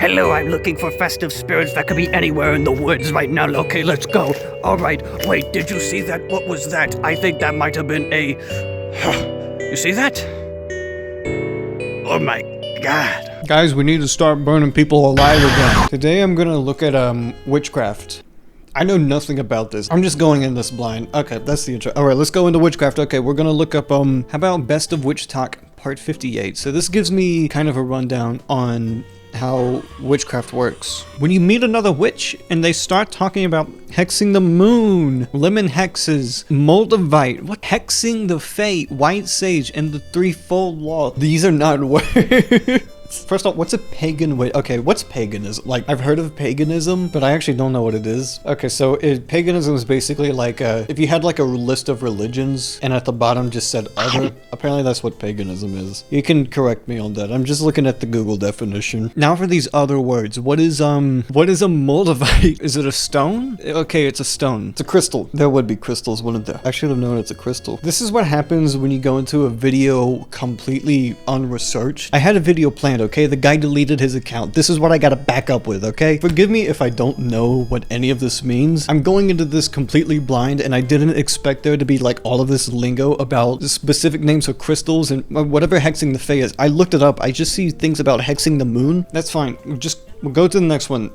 Hello, I'm looking for festive spirits that could be anywhere in the woods right now. Okay, let's go. All right, wait, did you see that? What was that? I think that might have been a... You see that? Oh my god. Guys, we need to start burning people alive again. Today I'm gonna look at witchcraft. I know nothing about this. I'm just going in this blind. Okay, that's the intro. Alright, let's go into witchcraft. Okay, we're gonna look up, how about Best of WitchTok Part 58. So this gives me kind of a rundown on how witchcraft works. When you meet another witch and they start talking about hexing the moon, lemon hexes, moldavite, what hexing the fae, white sage, and the threefold law. These are not words. First off, what's a pagan witch? Okay, what's paganism? Like, I've heard of paganism, but I actually don't know what it is. Okay, so paganism is basically like, if you had like a list of religions and at the bottom just said other, apparently that's what paganism is. You can correct me on that. I'm just looking at the Google definition. Now for these other words, what is a moldavite? Is it a stone? Okay, it's a stone. It's a crystal. There would be crystals, wouldn't there? I should have known it's a crystal. This is what happens when you go into a video completely unresearched. I had a video planned, okay? The guy deleted his account. This is what I gotta back up with, okay? Forgive me if I don't know what any of this means. I'm going into this completely blind and I didn't expect there to be like all of this lingo about specific names of crystals and whatever hexing the fae is. I looked it up. I just see things about hexing the moon. That's fine. We'll go to the next one.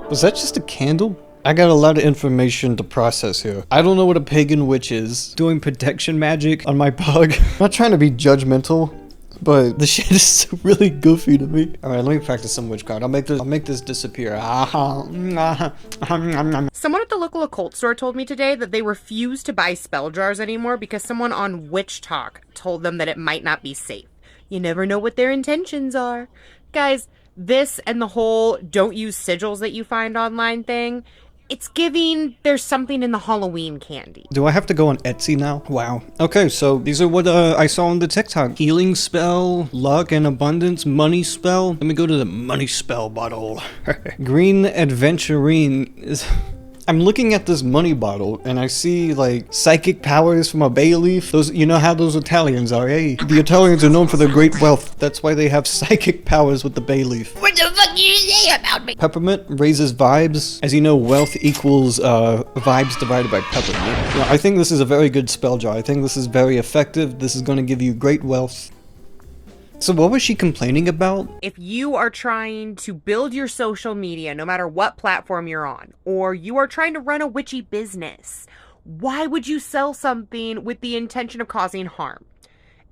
Was that just a candle? I got a lot of information to process here. I don't know what a pagan witch is. Doing protection magic on my pug. I'm not trying to be judgmental, but the shit is really goofy to me. All right, let me practice some witchcraft. I'll make this disappear. Someone at the local occult store told me today that they refuse to buy spell jars anymore because someone on WitchTok told them that it might not be safe. You never know what their intentions are. Guys, this and the whole don't use sigils that you find online thing, it's giving there's something in the Halloween candy. Do I have to go on Etsy now? Wow. Okay, so these are what I saw on the TikTok. Healing spell, luck and abundance, money spell. Let me go to the money spell bottle. Green adventurine is... I'm looking at this money bottle and I see like psychic powers from a bay leaf. Those, you know how those Italians are, hey? The Italians are known for their great wealth. That's why they have psychic powers with the bay leaf. What the fuck do you say about me? Peppermint raises vibes. As you know, wealth equals vibes divided by peppermint. Yeah, I think this is a very good spell jar. I think this is very effective. This is going to give you great wealth. So what was she complaining about? If you are trying to build your social media, no matter what platform you're on, or you are trying to run a witchy business, why would you sell something with the intention of causing harm?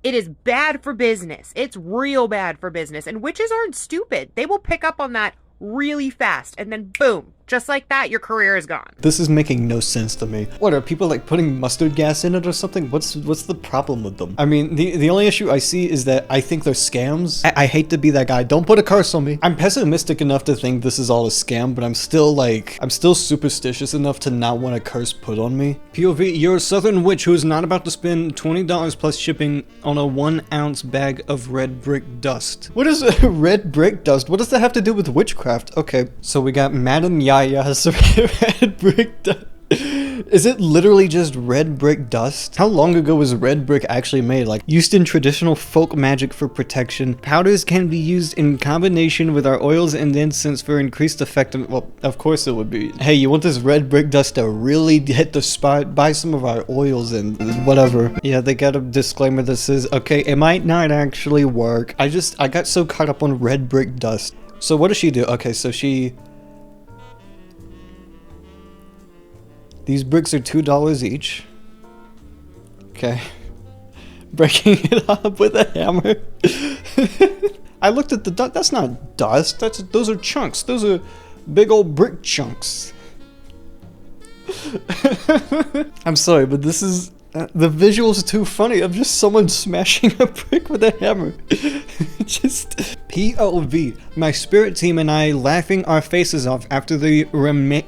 It is bad for business. It's real bad for business. And witches aren't stupid. They will pick up on that really fast. And then boom, just like that, your career is gone. This is making no sense to me. What, are people like putting mustard gas in it or something? What's the problem with them? I mean, the only issue I see is that I think they're scams. I hate to be that guy. Don't put a curse on me. I'm pessimistic enough to think this is all a scam, but I'm still superstitious enough to not want a curse put on me. POV, you're a southern witch who is not about to spend $20 plus shipping on a 1-ounce bag of red brick dust. What is red brick dust? What does that have to do with witchcraft? Okay, so we got Madam Yaya's red brick dust. Is it literally just red brick dust? How long ago was red brick actually made? Like, used in traditional folk magic for protection. Powders can be used in combination with our oils and incense for increased effectiveness. Well, of course it would be. Hey, you want this red brick dust to really hit the spot? Buy some of our oils and whatever. Yeah, they got a disclaimer that says, okay, it might not actually work. I got so caught up on red brick dust. So what does she do? Okay, so these bricks are $2 each. Okay. Breaking it up with a hammer. I looked at the dust. That's not dust. Those are chunks. Those are big old brick chunks. I'm sorry, but this is... the visual's too funny of just someone smashing a brick with a hammer. Just POV. My spirit team and I laughing our faces off after the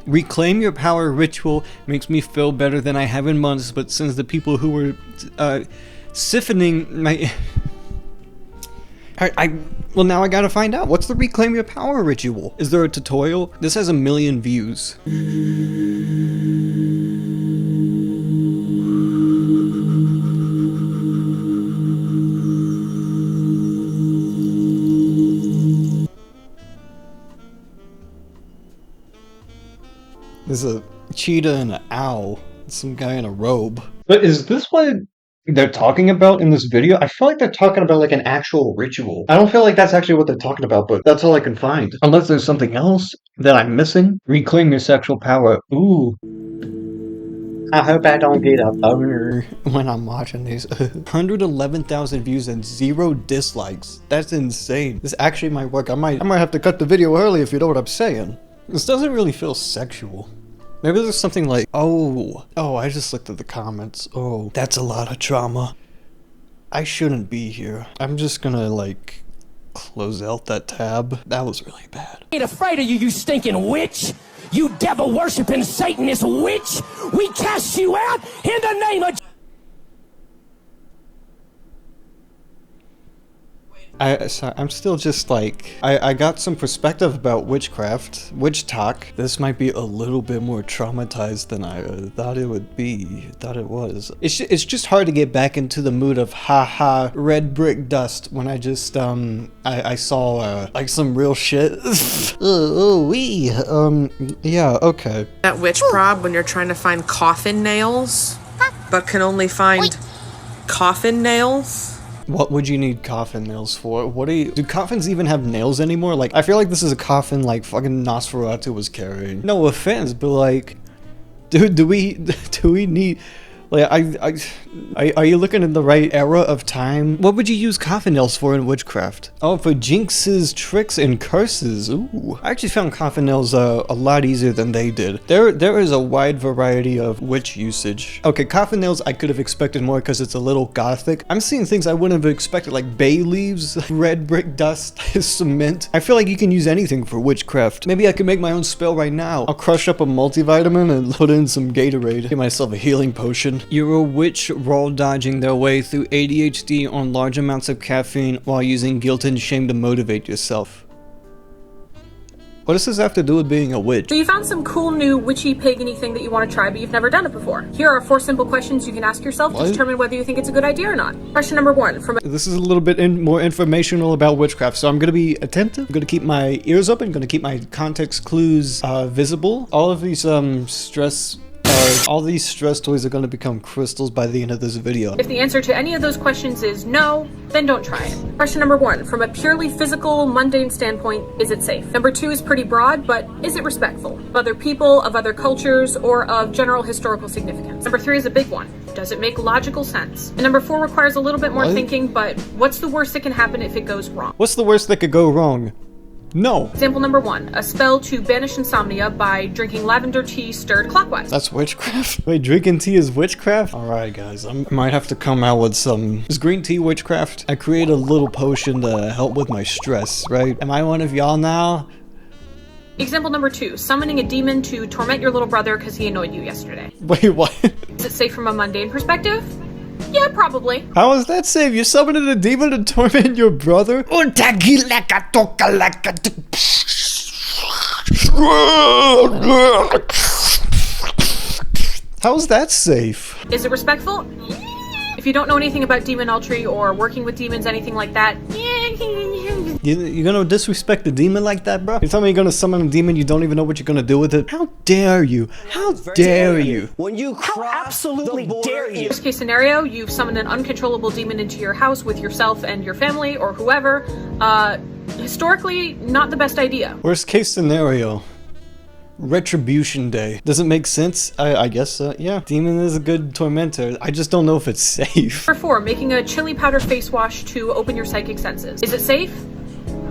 reclaim your power ritual makes me feel better than I have in months, but since the people who were siphoning my... Well, now I gotta find out. What's the reclaim your power ritual? Is there a tutorial? This has 1 million views. There's a cheetah and an owl. Some guy in a robe. But is this what they're talking about in this video? I feel like they're talking about like an actual ritual. I don't feel like that's actually what they're talking about, but that's all I can find. Unless there's something else that I'm missing. Reclaim your sexual power. Ooh. I hope I don't get a boner when I'm watching these. 111,000 views and 0 dislikes. That's insane. This actually might work. I might have to cut the video early if you know what I'm saying. This doesn't really feel sexual. Maybe there's something like, oh, I just looked at the comments. Oh, that's a lot of trauma. I shouldn't be here. I'm just gonna, like, close out that tab. That was really bad. Ain't afraid of you, you stinking witch! You devil-worshipping Satanist witch! We cast you out in the name of... I'm still just like, I got some perspective about witchcraft, WitchTok. This might be a little bit more traumatized than I thought it would be, thought it was. It's just hard to get back into the mood of haha red brick dust when I just, I saw, like some real shit. Yeah, okay. That witch prob when you're trying to find coffin nails, but can only find coffin nails. What would you need coffin nails for? Do coffins even have nails anymore? Like, I feel like this is a coffin like fucking Nosferatu was carrying. No offense, but like, dude, do we need, like, are you looking in the right era of time? What would you use coffin nails for in witchcraft? Oh, for jinxes, tricks, and curses. Ooh. I actually found coffin nails a lot easier than they did. There is a wide variety of witch usage. Okay, coffin nails I could have expected more because it's a little gothic. I'm seeing things I wouldn't have expected, like bay leaves, red brick dust, cement. I feel like you can use anything for witchcraft. Maybe I can make my own spell right now. I'll crush up a multivitamin and load in some Gatorade. Get myself a healing potion. You're a witch roll dodging their way through ADHD on large amounts of caffeine while using guilt and shame to motivate yourself. What does this have to do with being a witch? So you found some cool new witchy pagany thing that you want to try, but you've never done it before. Here are 4 simple questions you can ask yourself to determine whether you think it's a good idea or not. Question number 1. This is a little bit more informational about witchcraft, so I'm going to be attentive. I'm going to keep my ears open. I'm going to keep my context clues visible. All of these all these stress toys are going to become crystals by the end of this video. If the answer to any of those questions is no, then don't try it. Question number 1. From a purely physical, mundane standpoint, is it safe? Number 2 is pretty broad, but is it respectful? Of other people, of other cultures, or of general historical significance? Number 3 is a big one. Does it make logical sense? And number 4 requires a little bit more thinking, but what's the worst that can happen if it goes wrong? What's the worst that could go wrong? No. Example number 1, a spell to banish insomnia by drinking lavender tea stirred clockwise. That's witchcraft? Wait, drinking tea is witchcraft? Alright guys, I might have to come out with some... Is green tea witchcraft? I create a little potion to help with my stress, right? Am I one of y'all now? Example number 2, summoning a demon to torment your little brother because he annoyed you yesterday. Wait, what? Is it safe from a mundane perspective? Yeah, probably. How is that safe? You're summoning a demon to torment your brother? How's that safe? Is it respectful? If you don't know anything about demonetry or working with demons, anything like that, You're gonna disrespect the demon like that, bro? You're telling me you're gonna summon a demon, you don't even know what you're gonna do with it? How dare you? How dare you? When you cross absolutely dare you! Worst case scenario, you've summoned an uncontrollable demon into your house with yourself and your family or whoever. Historically, not the best idea. Worst case scenario. Retribution Day. Does it make sense? I guess, yeah. Demon is a good tormentor. I just don't know if it's safe. Number 4, making a chili powder face wash to open your psychic senses. Is it safe?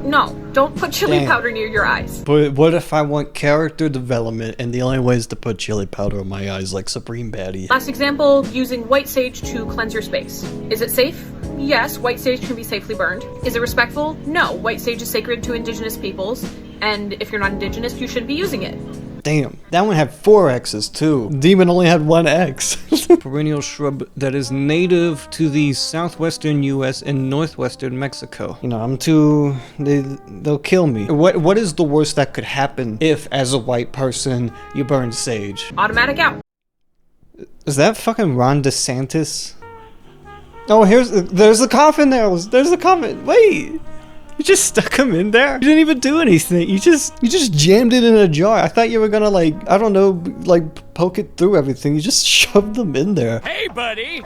No, don't put chili powder near your eyes. But what if I want character development and the only way is to put chili powder on my eyes like Supreme Baddie? Last example, using white sage to cleanse your space. Is it safe? Yes, white sage can be safely burned. Is it respectful? No, white sage is sacred to indigenous peoples, and if you're not indigenous, you shouldn't be using it. Damn, that one had 4 X's too. Demon only had 1 X. Perennial shrub that is native to the southwestern US and northwestern Mexico. You know, they'll kill me. What is the worst that could happen if, as a white person, you burn sage? Automatic out. Is that fucking Ron DeSantis? Oh, there's the coffin nails. There's the coffin. Wait. You just stuck him in there? You didn't even do anything. You just jammed it in a jar. I thought you were gonna, like, I don't know, like, poke it through everything. You just shoved them in there. Hey, buddy!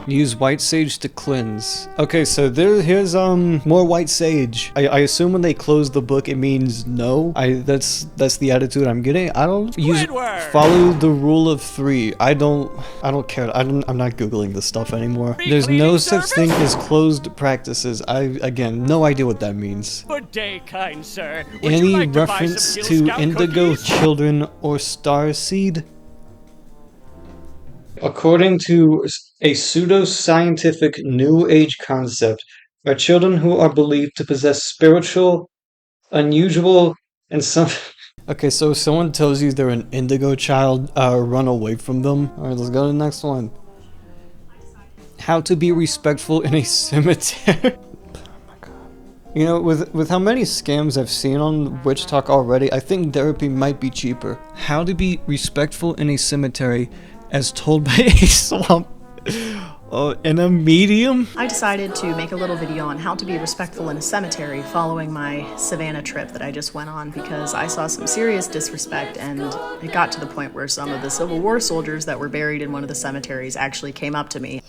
Use white sage to cleanse. Okay, so here's more white sage. I assume when they close the book it means no. That's the attitude I'm getting. I don't use follow the rule of 3. I don't care. I'm not googling this stuff anymore. There's no such thing as closed practices. Again, no idea what that means. Good day, kind sir. Would you Any like to buy reference some to Girl Scout indigo cookies? children or starseed? According to a pseudo-scientific New Age concept, are children who are believed to possess spiritual, unusual, and some... Okay, so if someone tells you they're an indigo child, run away from them. Alright, let's go to the next one. How to be respectful in a cemetery. You know, with how many scams I've seen on WitchTok already, I think therapy might be cheaper. How to be respectful in a cemetery as told by a swamp and a medium? I decided to make a little video on how to be respectful in a cemetery following my Savannah trip that I just went on because I saw some serious disrespect, and it got to the point where some of the Civil War soldiers that were buried in one of the cemeteries actually came up to me.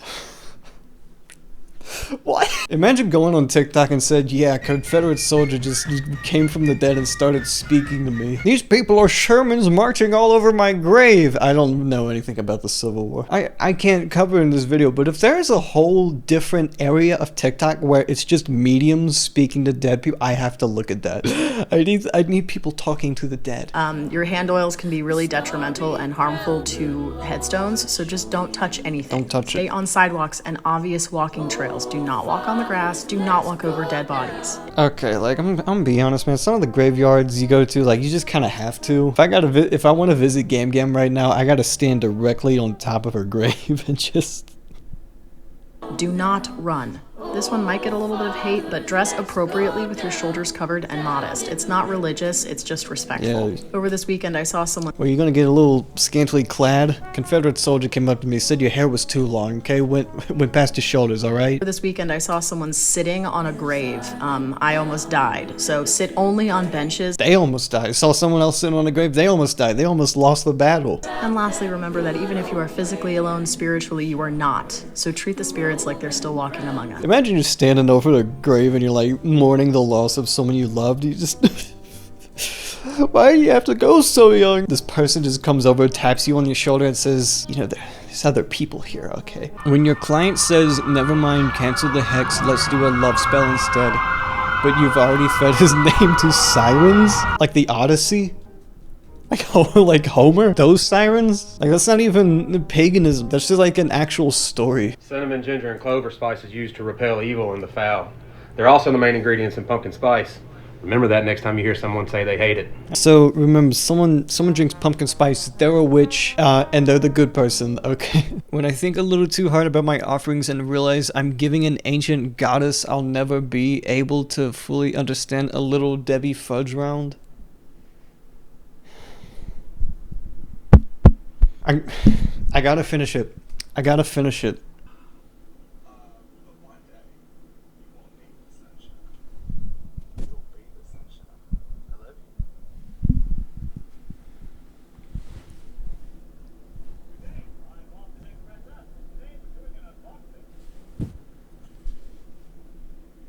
What? Imagine going on TikTok and said, yeah, a Confederate soldier just came from the dead and started speaking to me. These people are Shermans marching all over my grave. I don't know anything about the Civil War. I can't cover in this video, but if there is a whole different area of TikTok where it's just mediums speaking to dead people, I have to look at that. I need people talking to the dead. Your hand oils can be really detrimental and harmful to headstones, so just don't touch anything. Don't touch it. Stay on sidewalks and obvious walking trails. Do not walk on the grass. Do not walk over dead bodies. Okay, like I'm gonna be honest, man. Some of the graveyards you go to, like you just kind of have to. If I want to visit Gam Gam right now, I gotta stand directly on top of her grave and just. Do not run. This one might get a little bit of hate, but dress appropriately with your shoulders covered and modest. It's not religious, it's just respectful. Yeah. Over this weekend, I saw someone... Well, you're gonna get a little scantily clad. Confederate soldier came up to me, said your hair was too long, okay? Went past your shoulders, alright? Over this weekend, I saw someone sitting on a grave. I almost died. So sit only on benches. They almost died. I saw someone else sitting on a grave, they almost died. They almost lost the battle. And lastly, remember that even if you are physically alone, spiritually, you are not. So treat the spirits like they're still walking among us. Imagine you're standing over the grave and you're like mourning the loss of someone you loved. You just... Why do you have to go so young? This person just comes over, taps you on your shoulder and says, you know, there's other people here, okay? When your client says, never mind, cancel the hex, let's do a love spell instead, but you've already fed his name to sirens? Like the Odyssey? Like Homer? Those sirens? Like, that's not even paganism. That's just like an actual story. Cinnamon, ginger, and clover spice is used to repel evil and the foul. They're also the main ingredients in pumpkin spice. Remember that next time you hear someone say they hate it. So remember, someone drinks pumpkin spice, they're a witch, and they're the good person, okay? When I think a little too hard about my offerings and realize I'm giving an ancient goddess I'll never be able to fully understand a little Debbie fudge round. I gotta finish it. I gotta finish it.